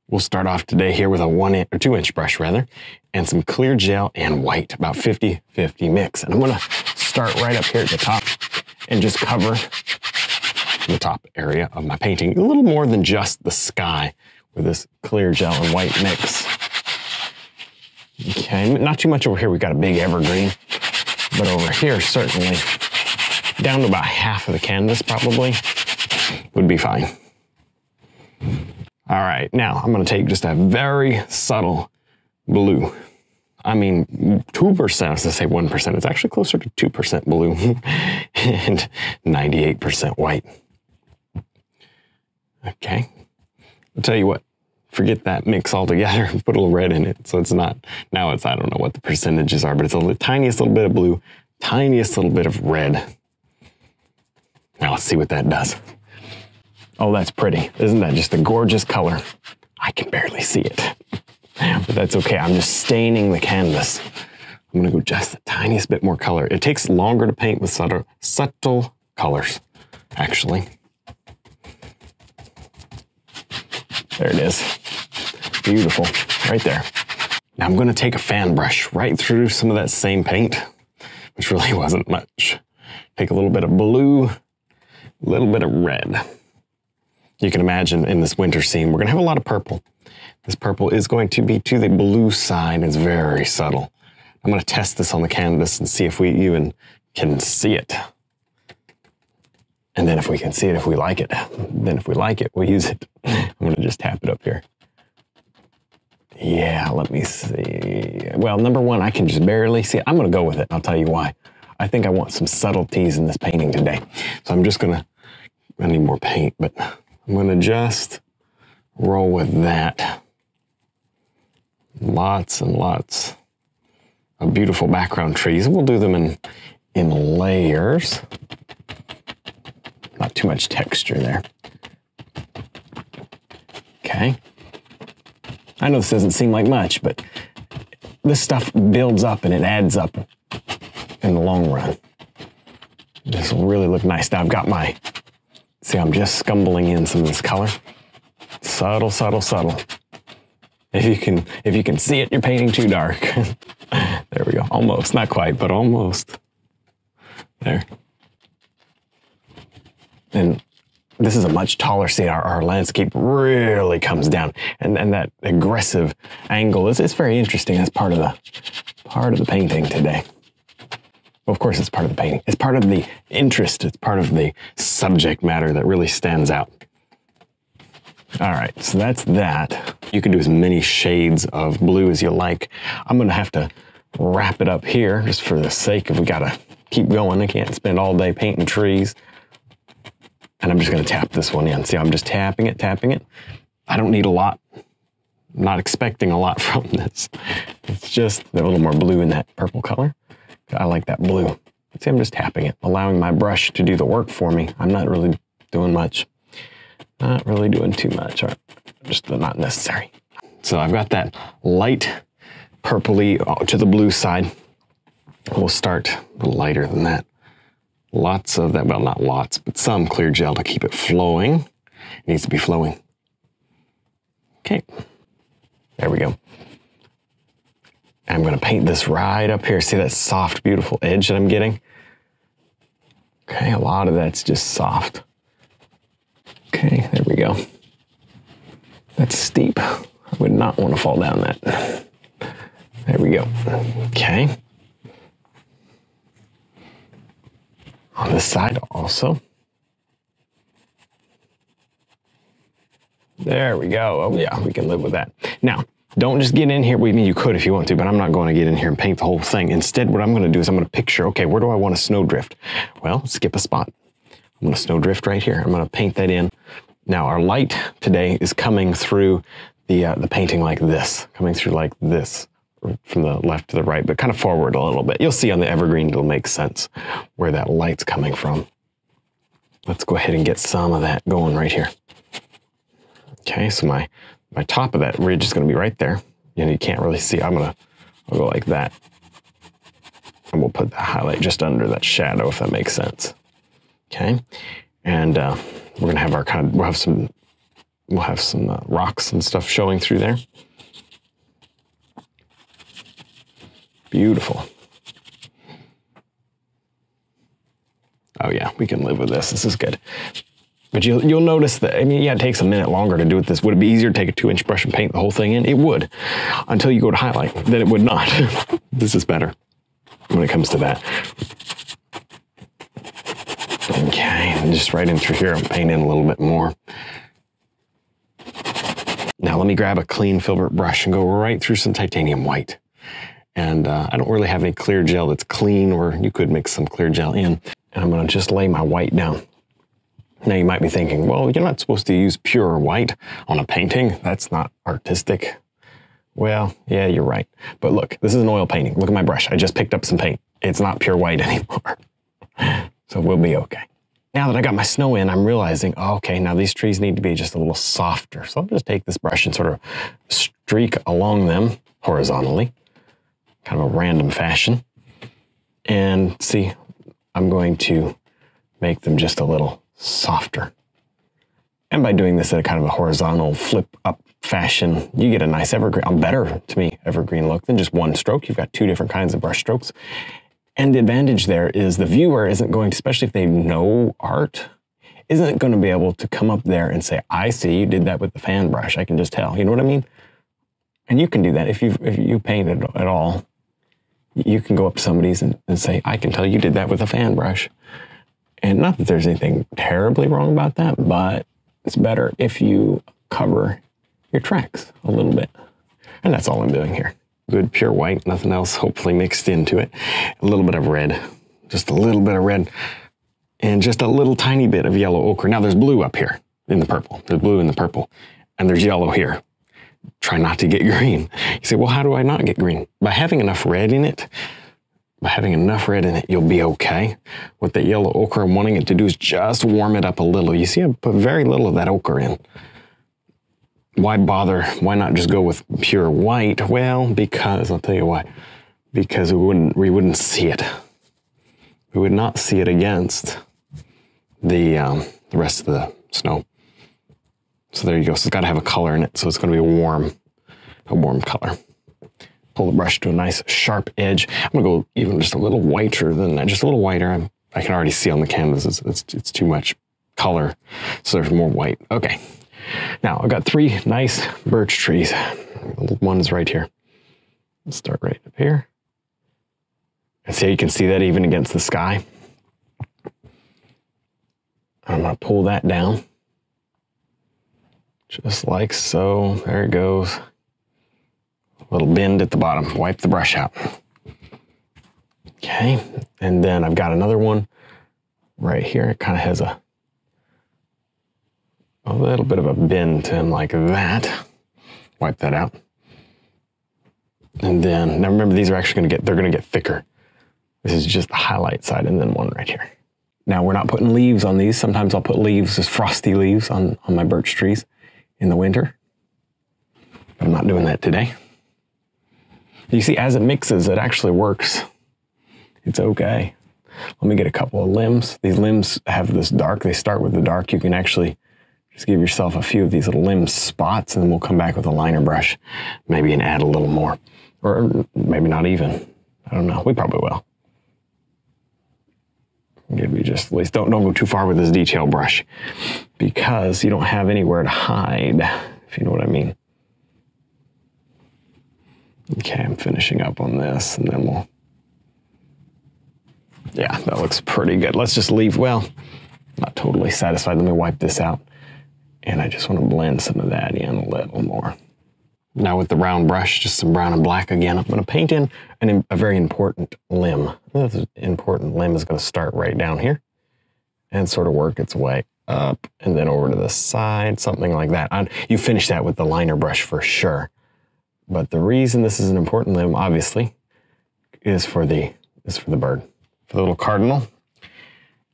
We'll start off today here with a 2-inch brush rather, and some clear gel and white, about 50-50 mix. And I'm gonna start right up here at the top and just cover the top area of my painting, a little more than just the sky with this clear gel and white mix. Okay, not too much over here. We've got a big evergreen, but over here, certainly down to about half of the canvas probably would be fine. All right, now I'm gonna take just a very subtle blue. I mean, 2%, I was gonna say 1%. It's actually closer to 2% blue and 98% white. Okay, I'll tell you what, forget that mix altogether, put a little red in it. So it's not, now it's, I don't know what the percentages are, but it's the tiniest little bit of blue, tiniest little bit of red. Now let's see what that does. Oh, that's pretty. Isn't that just a gorgeous color? I can barely see it, but that's okay. I'm just staining the canvas. I'm gonna go just the tiniest bit more color. It takes longer to paint with subtle colors, actually. There it is. Beautiful, right there. Now I'm gonna take a fan brush right through some of that same paint, which really wasn't much. Take a little bit of blue, a little bit of red. You can imagine in this winter scene, we're gonna have a lot of purple. This purple is going to be to the blue side. It's very subtle. I'm gonna test this on the canvas and see if we even can see it. And then if we can see it, if we like it, then if we like it, we'll use it. I'm gonna just tap it up here. Yeah, let me see. Well, number one, I can just barely see it. I'm gonna go with it, I'll tell you why. I think I want some subtleties in this painting today. So I'm just gonna, I need more paint, but I'm gonna just roll with that. Lots and lots of beautiful background trees. We'll do them in layers. Not too much texture there. Okay. I know this doesn't seem like much, but this stuff builds up and it adds up in the long run. This will really look nice. Now I've got my, see, I'm just scumbling in some of this color. Subtle, subtle, subtle. If you can see it, you're painting too dark. There we go. Almost, not quite, but almost. There. And this is a much taller scene. Our landscape really comes down, and that aggressive angle is very interesting. That's part of the painting today. Well, of course, it's part of the painting. It's part of the interest. It's part of the subject matter that really stands out. All right, so that's that. You can do as many shades of blue as you like. I'm gonna have to wrap it up here just for the sake of, we gotta keep going. I can't spend all day painting trees. And I'm just gonna tap this one in. See, I'm just tapping it, tapping it. I don't need a lot. I'm not expecting a lot from this. It's just a little more blue in that purple color. I like that blue. See, I'm just tapping it, allowing my brush to do the work for me. I'm not really doing much. Not really doing too much, or just not necessary. So I've got that light purpley to the blue side. We'll start a little lighter than that. Lots of that, well, not lots, but some clear gel to keep it flowing. It needs to be flowing. Okay, there we go. I'm gonna paint this right up here. See that soft, beautiful edge that I'm getting? Okay, a lot of that's just soft. Okay, there we go. That's steep. I would not want to fall down that. There we go. Okay. On this side also. There we go. Oh yeah, we can live with that. Now, don't just get in here. I mean, you could if you want to, but I'm not going to get in here and paint the whole thing. Instead, what I'm going to do is I'm going to picture, okay, where do I want to snowdrift? Well, skip a spot. I'm going to snowdrift right here. I'm going to paint that in. Now, our light today is coming through the painting like this, coming through like this, from the left to the right, but kind of forward a little bit. You'll see on the evergreen, it'll make sense where that light's coming from. Let's go ahead and get some of that going right here. Okay, so my top of that ridge is going to be right there. You can't really see. I'll go like that. And we'll put the highlight just under that shadow, if that makes sense. Okay, and we're going to have our we'll have some We'll have some rocks and stuff showing through there. Beautiful. Oh yeah, we can live with this. This is good. But you'll notice that, I mean, yeah, it takes a minute longer to do it this. Would it be easier to take a 2-inch brush and paint the whole thing in? It would, until you go to highlight. Then it would not. This is better when it comes to that. Okay, and just right in through here, I'm painting a little bit more. Now let me grab a clean filbert brush and go right through some titanium white. And I don't really have any clear gel that's clean, or you could mix some clear gel in. And I'm gonna just lay my white down. Now you might be thinking, well, you're not supposed to use pure white on a painting. That's not artistic. Well, yeah, you're right. But look, this is an oil painting. Look at my brush. I just picked up some paint. It's not pure white anymore. So we'll be okay. Now that I got my snow in, I'm realizing, oh, okay, now these trees need to be just a little softer. So I'll just take this brush and sort of streak along them horizontally, kind of a random fashion. And see, I'm going to make them just a little softer. And by doing this at a kind of a horizontal flip up fashion, you get a nice evergreen, a better, to me, evergreen look than just one stroke. You've got 2 different kinds of brush strokes. And the advantage there is the viewer isn't going to, especially if they know art, isn't going to be able to come up there and say, I see you did that with the fan brush. I can just tell. You know what I mean? And you can do that if you paint it at all. You can go up to somebody's and say, I can tell you did that with a fan brush. And not that there's anything terribly wrong about that, but it's better if you cover your tracks a little bit. And that's all I'm doing here. Good pure white, nothing else hopefully mixed into it. A little bit of red, just a little bit of red, and just a little tiny bit of yellow ochre. Now there's blue up here in the purple. There's blue in the purple, and there's yellow here. Try not to get green. You say, well, how do I not get green? By having enough red in it, you'll be okay. What the yellow ochre, I'm wanting it to do is just warm it up a little. You see, I put very little of that ochre in. Why bother? Why not just go with pure white? Well, because, I'll tell you why. Because we wouldn't see it. We would not see it against the rest of the snow. So there you go. So it's got to have a color in it. So it's going to be a warm color. Pull the brush to a nice sharp edge. I'm going to go even just a little whiter than that. Just a little whiter. I can already see on the canvas it's too much color. So there's more white. Okay. Now I've got 3 nice birch trees. One is right here. Let's start right up here. And see how you can see that even against the sky. I'm going to pull that down. Just like so. There it goes. A little bend at the bottom. Wipe the brush out. Okay. And then I've got another one right here. It kind of has a little bit of a bend to him like that. Wipe that out. And then, now remember, these are actually they're going to get thicker. This is just the highlight side, and then one right here. Now we're not putting leaves on these. Sometimes I'll put leaves, just frosty leaves on my birch trees in the winter. But I'm not doing that today. You see, as it mixes, it actually works. It's okay. Let me get a couple of limbs. These limbs have this dark. They start with the dark. You can actually just give yourself a few of these little limb spots, and then we'll come back with a liner brush, maybe, and add a little more. Or maybe not even. I don't know. We probably will. Maybe just, at least don't go too far with this detail brush, because you don't have anywhere to hide, if you know what I mean. Okay, I'm finishing up on this, and then we'll, yeah, that looks pretty good. Let's just leave, well, not totally satisfied. Let me wipe this out. And I just want to blend some of that in a little more. Now with the round brush, just some brown and black again, I'm going to paint in a very important limb. This important limb is going to start right down here and sort of work its way up and then over to the side, something like that. You finish that with the liner brush for sure. But the reason this is an important limb, obviously, is for the bird, for the little cardinal.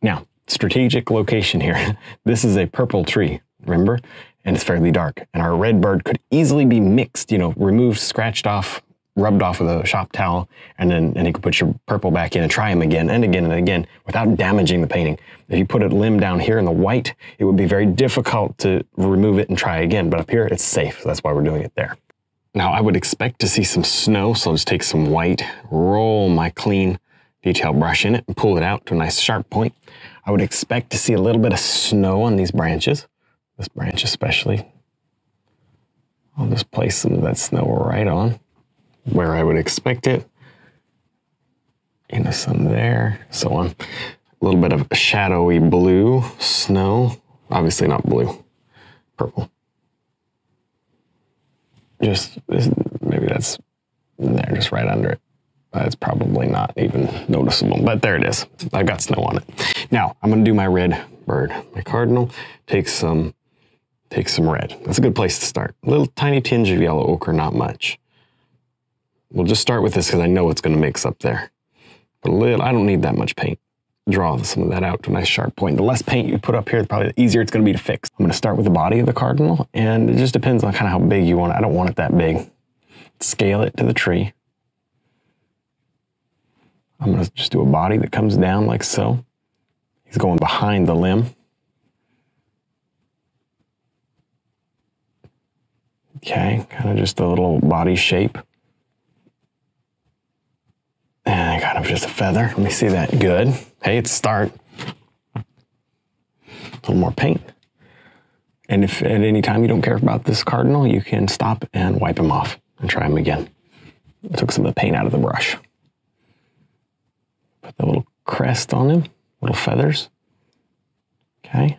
Now, strategic location here. This is a purple tree, remember? And it's fairly dark. And our red bird could easily be mixed, you know, removed, scratched off rubbed off with a shop towel, and you can put your purple back in and try them again and again and again without damaging the painting. If you put a limb down here in the white, it would be very difficult to remove it and try again, but up here it's safe, so that's why we're doing it there. Now I would expect to see some snow, so I'll just take some white, roll my clean detail brush in it and pull it out to a nice sharp point. I would expect to see a little bit of snow on these branches, this branch especially. I'll just place some of that snow right on where I would expect it. Some there, so on. A little bit of shadowy blue snow, obviously not blue, purple. Maybe that's there, just right under it. It's probably not even noticeable, but there it is. I've got snow on it. Now I'm gonna do my red bird. My cardinal, take some red. That's a good place to start. A little tiny tinge of yellow ochre, not much. We'll just start with this because I know it's gonna mix up there. But I don't need that much paint. Draw some of that out to a nice sharp point. The less paint you put up here, probably the easier it's gonna be to fix. I'm gonna start with the body of the cardinal, and it just depends on kind of how big you want it. I don't want it that big. Scale it to the tree. I'm gonna just do a body that comes down like so. He's going behind the limb. Okay, kind of just a little body shape. And kind of just a feather. Let me see that. Good. Hey, it's a start. A little more paint. And if at any time you don't care about this cardinal, you can stop and wipe him off and try him again. I took some of the paint out of the brush. Put the little crest on him, little feathers. Okay.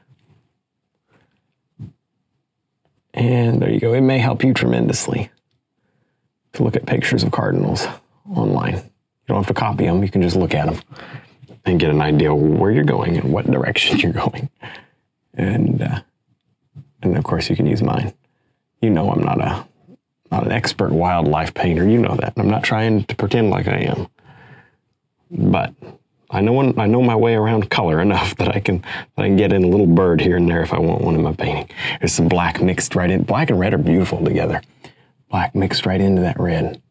And there you go. It may help you tremendously to look at pictures of cardinals online. You don't have to copy them. You can just look at them and get an idea where you're going and what direction you're going. And of course you can use mine. You know I'm not an expert wildlife painter. You know that. I'm not trying to pretend like I am. But I know my way around color enough that I can get in a little bird here and there if I want one in my painting. There's some black mixed right in. Black and red are beautiful together. Black mixed right into that red.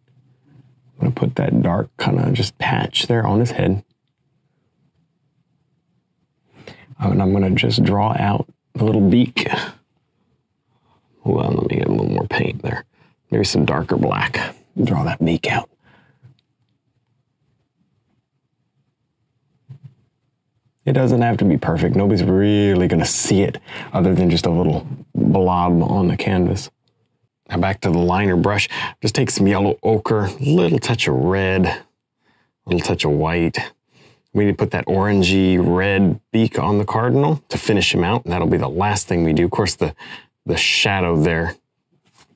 I'm gonna put that dark kind of just patch there on his head. And I'm gonna just draw out the little beak. Hold on, let me get a little more paint there. Maybe some darker black. Draw that beak out. It doesn't have to be perfect. Nobody's really gonna see it other than just a little blob on the canvas. Now back to the liner brush. Just take some yellow ochre, a little touch of red, a little touch of white. We need to put that orangey red beak on the cardinal to finish him out. And that'll be the last thing we do. Of course, the shadow there,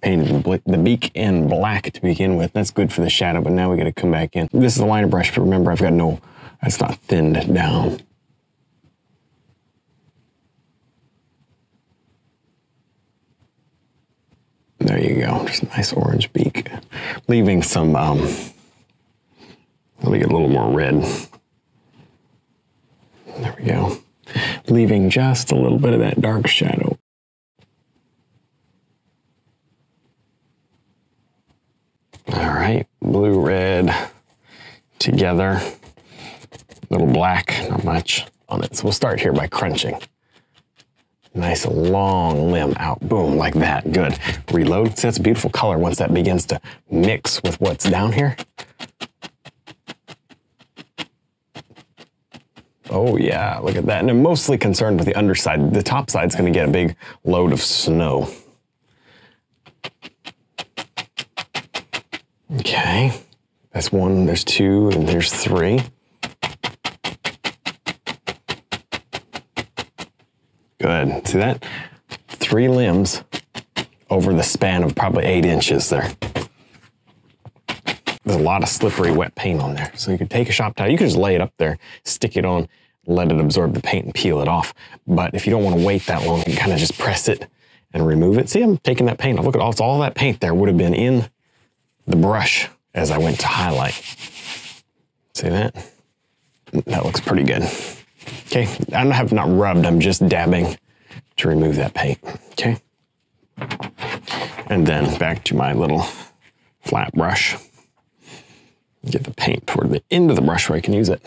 painted the beak in black to begin with. That's good for the shadow, but now we gotta come back in. This is the liner brush, but remember it's not thinned down. There you go, just a nice orange beak. Leaving some, let me get a little more red. There we go. Leaving just a little bit of that dark shadow. All right, blue, red together. Little black, not much on it. So we'll start here by crunching. Nice long limb out, boom, like that, good. Reload, see that's a beautiful color once that begins to mix with what's down here. Oh yeah, look at that. And I'm mostly concerned with the underside. The top side's gonna get a big load of snow. Okay, that's one, there's two, and there's three. Good, see that? 3 limbs over the span of probably 8 inches there. There's a lot of slippery wet paint on there. So you could take a shop towel, you could just lay it up there, stick it on, let it absorb the paint and peel it off. But if you don't want to wait that long, you can kind of just press it and remove it. See, I'm taking that paint off. Look at all that paint there would have been in the brush as I went to highlight. See that? That looks pretty good. Okay, I have not rubbed, I'm just dabbing to remove that paint, okay? And then back to my little flat brush. Get the paint toward the end of the brush where I can use it.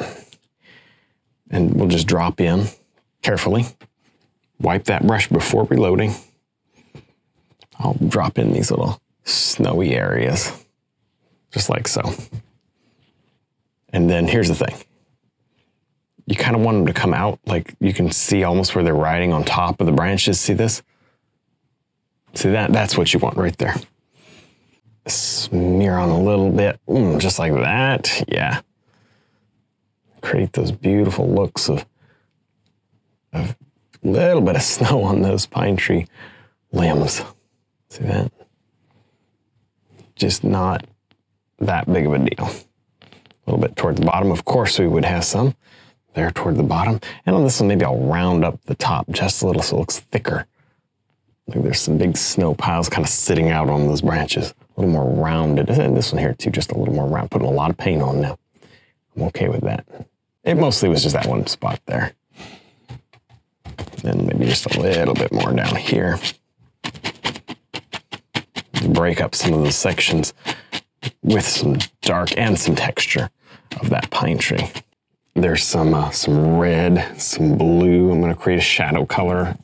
And we'll just drop in carefully. Wipe that brush before reloading. I'll drop in these little snowy areas, just like so. And then here's the thing. You kind of want them to come out, like you can see almost where they're riding on top of the branches. See this? See that? That's what you want right there. Smear on a little bit, just like that. Yeah. Create those beautiful looks of a little bit of snow on those pine tree limbs. See that? Just not that big of a deal. A little bit toward the bottom. Of course, we would have some there toward the bottom. And on this one, maybe I'll round up the top just a little so it looks thicker. Like there's some big snow piles kind of sitting out on those branches. A little more rounded. And this one here too, just a little more round. Putting a lot of paint on now. I'm okay with that. It mostly was just that one spot there. Then maybe just a little bit more down here. Break up some of those sections with some dark and some texture of that pine tree. There's some red, some blue. I'm going to create a shadow color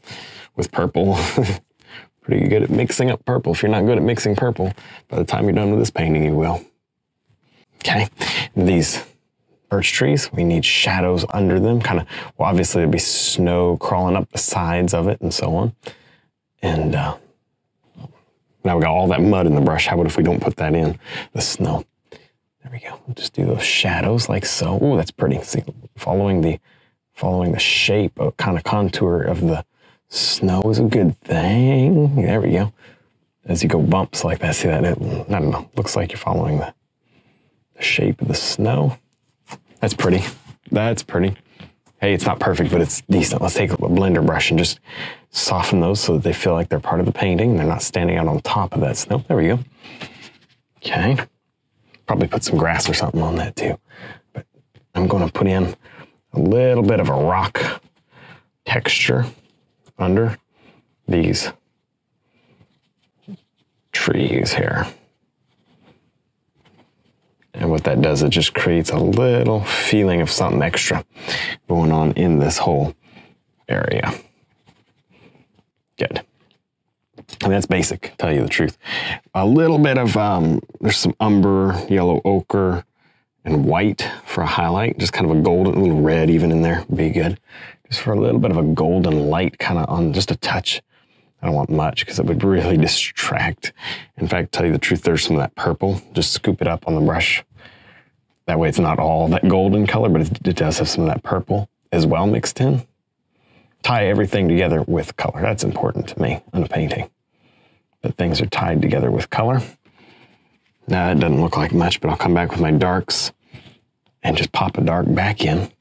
with purple. Pretty good at mixing up purple. If you're not good at mixing purple, by the time you're done with this painting, you will. Okay, these birch trees, we need shadows under them. Kind of, well, obviously there'll be snow crawling up the sides of it and so on. And now we got all that mud in the brush. How about if we don't put that in, the snow? There we go. We'll just do those shadows like so. Oh, that's pretty. See, following the shape, kind of contour of the snow is a good thing. There we go. As you go bumps like that, see that? I don't know. Looks like you're following the shape of the snow. That's pretty. That's pretty. Hey, it's not perfect, but it's decent. Let's take a blender brush and just soften those so that they feel like they're part of the painting and they're not standing out on top of that snow. There we go. Okay. Probably put some grass or something on that too. But I'm going to put in a little bit of a rock texture under these trees here. And what that does, it just creates a little feeling of something extra going on in this whole area. Good. And that's basic, to tell you the truth. A little bit of, there's some umber, yellow ochre, and white for a highlight. Just kind of a golden, a little red even in there would be good. Just for a little bit of a golden light kind of on just a touch. I don't want much because it would really distract. In fact, to tell you the truth, there's some of that purple. Just scoop it up on the brush. That way it's not all that golden color, but it does have some of that purple as well mixed in. Tie everything together with color. That's important to me in a painting. That things are tied together with color. Now it doesn't look like much, but I'll come back with my darks and just pop a dark back in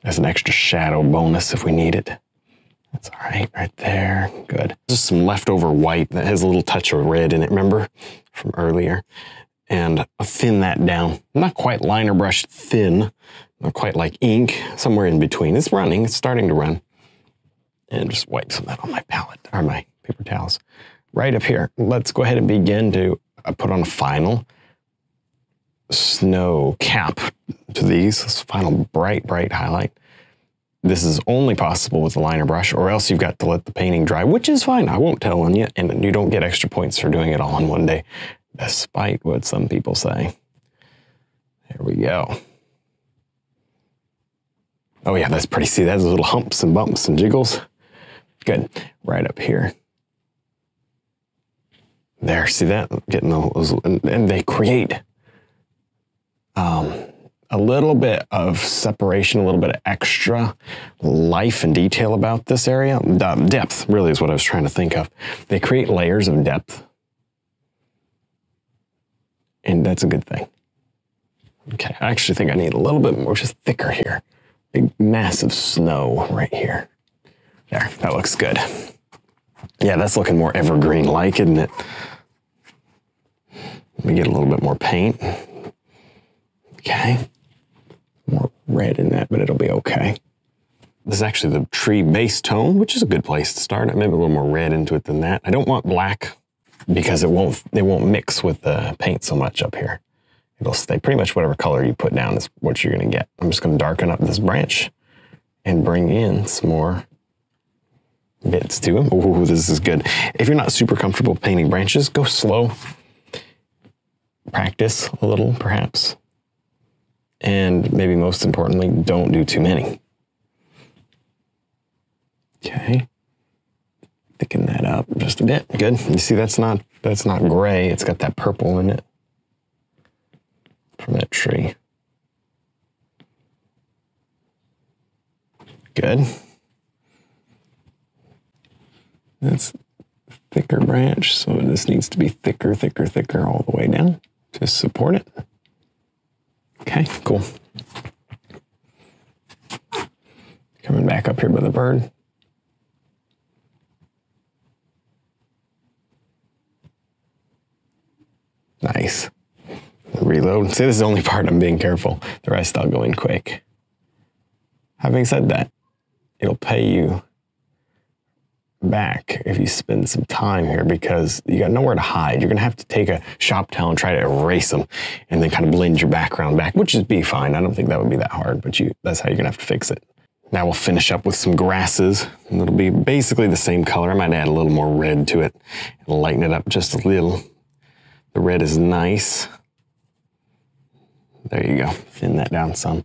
as an extra shadow bonus if we need it. That's all right, right there, good. Just some leftover white that has a little touch of red in it, remember, from earlier. And I'll thin that down. Not quite liner brush thin, not quite like ink, somewhere in between. It's running, it's starting to run. And just wipe some of that on my palette, or my paper towels. Right up here, let's go ahead and begin to put on a final snow cap to these. This final bright, bright highlight. This is only possible with a liner brush, or else you've got to let the painting dry, which is fine. I won't tell on you, and you don't get extra points for doing it all in one day, despite what some people say. There we go. Oh yeah, that's pretty. See, that's little humps and bumps and jiggles. Good. Right up here. There, see that? Getting those, and they create a little bit of separation, a little bit of extra life and detail about this area. Depth, really, is what I was trying to think of. They create layers of depth. And that's a good thing. Okay, I actually think I need a little bit more, just thicker here. Big, massive snow right here. There, that looks good. Yeah, that's looking more evergreen-like, isn't it? Let me get a little bit more paint. Okay. More red in that, but it'll be okay. This is actually the tree base tone, which is a good place to start. Maybe a little more red into it than that. I don't want black because it won't mix with the paint so much up here. it'll stay. Pretty much whatever color you put down is what you're gonna get. I'm just gonna darken up this branch and bring in some more bits to him. Ooh, this is good. If you're not super comfortable painting branches, go slow. Practice a little, perhaps. And maybe most importantly, don't do too many. Okay. Thicken that up just a bit. Good. You see, that's not gray. It's got that purple in it from that tree. Good. That's a thicker branch, so this needs to be thicker, thicker, thicker all the way down to support it. Okay, cool. Coming back up here by the bird. Nice. Reload. See, this is the only part I'm being careful. The rest I'll go in quick. Having said that, it'll pay you back if you spend some time here because you got nowhere to hide. You're gonna have to take a shop towel and try to erase them and then kind of blend your background back, which is be fine. I don't think that would be that hard, but that's how you're gonna have to fix it. Now we'll finish up with some grasses and it'll be basically the same color. I might add a little more red to it and lighten it up just a little. The red is nice. There you go, thin that down some.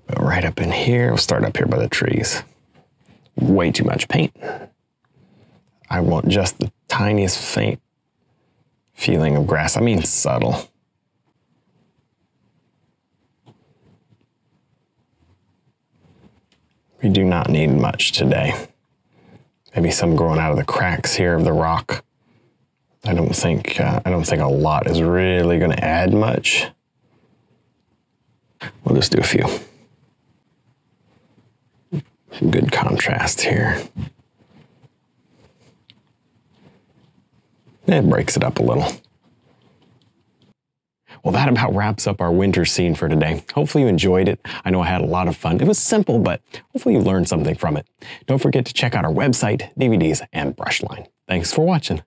But right up in here, we'll start up here by the trees. Way too much paint. I want just the tiniest faint feeling of grass. I mean subtle. We do not need much today. Maybe some growing out of the cracks here of the rock. I don't think a lot is really going to add much. We'll just do a few. Some good contrast here. It breaks it up a little. Well, that about wraps up our winter scene for today. Hopefully you enjoyed it. I know I had a lot of fun. It was simple, but hopefully you learned something from it. Don't forget to check out our website, DVDs, and brush line. Thanks for watching.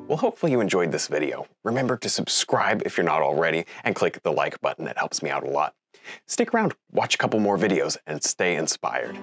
Well, hopefully you enjoyed this video. Remember to subscribe if you're not already, and click the like button. It helps me out a lot. Stick around, watch a couple more videos, and stay inspired.